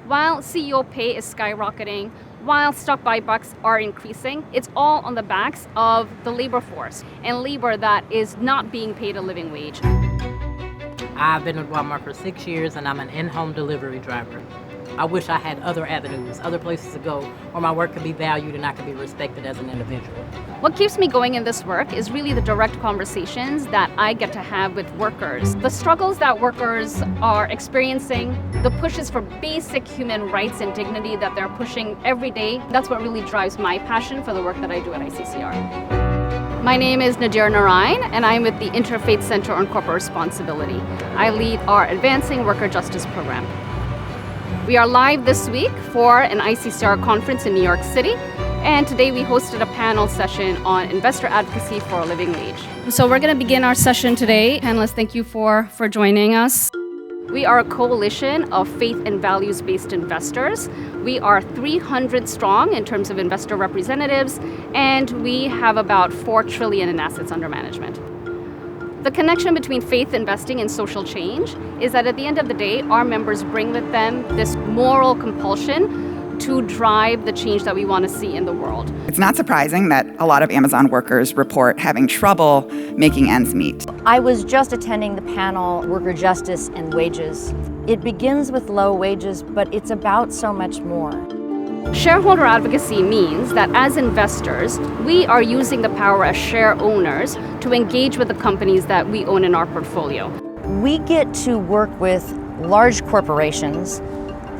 While CEO pay is skyrocketing, while stock buybacks are increasing, it's all on the backs of the labor force and labor that is not being paid a living wage. I've been with Walmart for 6 years and I'm an in-home delivery driver. I wish I had other avenues, other places to go where my work could be valued and I could be respected as an individual. What keeps me going in this work is really the direct conversations that I get to have with workers. The struggles that workers are experiencing, the pushes for basic human rights and dignity that they're pushing every day, that's what really drives my passion for the work that I do at ICCR. My name is Nadir Narain, and I'm with the Interfaith Center on Corporate Responsibility. I lead our Advancing Worker Justice program. We are live this week for an ICCR conference in New York City, and today we hosted a panel session on investor advocacy for a living wage. So we're going to begin our session today. Panelists, thank you for joining us. We are a coalition of faith and values-based investors. We are 300 strong in terms of investor representatives, and we have about $4 trillion in assets under management. The connection between faith investing and social change is that at the end of the day, our members bring with them this moral compulsion to drive the change that we want to see in the world. It's not surprising that a lot of Amazon workers report having trouble making ends meet. I was just attending the panel, Worker Justice and Wages. It begins with low wages, but it's about so much more. Shareholder advocacy means that as investors, we are using the power as share owners to engage with the companies that we own in our portfolio. We get to work with large corporations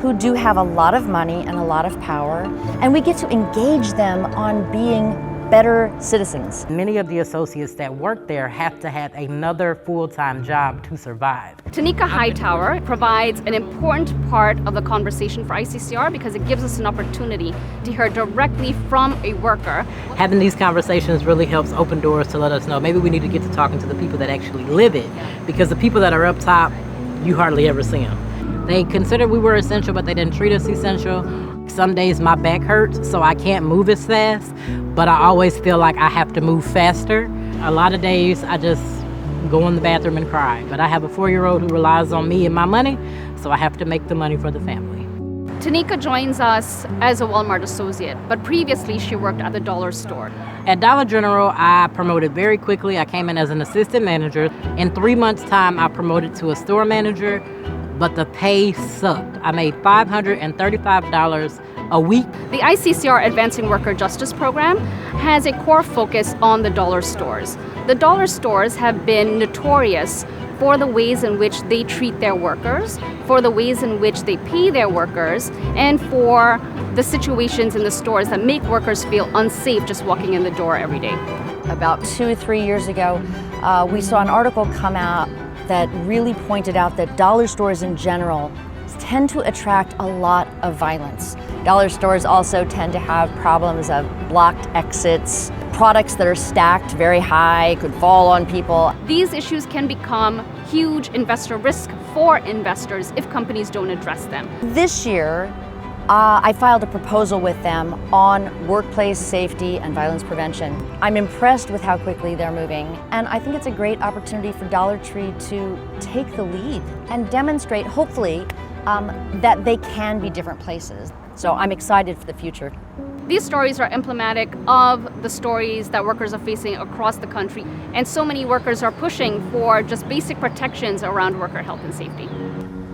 who do have a lot of money and a lot of power, and we get to engage them on being better citizens. Many of the associates that work there have to have another full-time job to survive. Tanika Hightower provides an important part of the conversation for ICCR because it gives us an opportunity to hear directly from a worker. Having these conversations really helps open doors to let us know maybe we need to get to talking to the people that actually live it, because the people that are up top, you hardly ever see them. They considered we were essential, but they didn't treat us essential. Some days my back hurts, so I can't move as fast, but I always feel like I have to move faster. A lot of days I just go in the bathroom and cry, but I have a 4-year-old who relies on me and my money, so I have to make the money for the family. Tanika joins us as a Walmart associate, but previously she worked at the Dollar Store. At Dollar General, I promoted very quickly. I came in as an assistant manager. In 3 months' time, I promoted to a store manager, but the pay sucked. I made $535 a week. The ICCR Advancing Worker Justice program has a core focus on the dollar stores. The dollar stores have been notorious for the ways in which they treat their workers, for the ways in which they pay their workers, and for the situations in the stores that make workers feel unsafe just walking in the door every day. About 2 or 3 years ago, we saw an article come out that really pointed out that dollar stores in general tend to attract a lot of violence. Dollar stores also tend to have problems of blocked exits, products that are stacked very high, could fall on people. These issues can become huge investor risk for investors if companies don't address them. This year, I filed a proposal with them on workplace safety and violence prevention. I'm impressed with how quickly they're moving, and I think it's a great opportunity for Dollar Tree to take the lead and demonstrate, hopefully, that they can be different places. So I'm excited for the future. These stories are emblematic of the stories that workers are facing across the country, and so many workers are pushing for just basic protections around worker health and safety.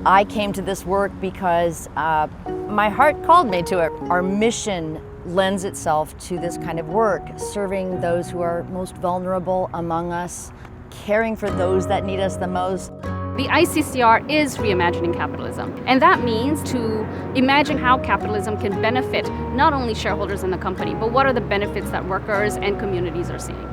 I came to this work because my heart called me to it. Our mission lends itself to this kind of work, serving those who are most vulnerable among us, caring for those that need us the most. The ICCR is reimagining capitalism, and that means to imagine how capitalism can benefit not only shareholders in the company, but what are the benefits that workers and communities are seeing.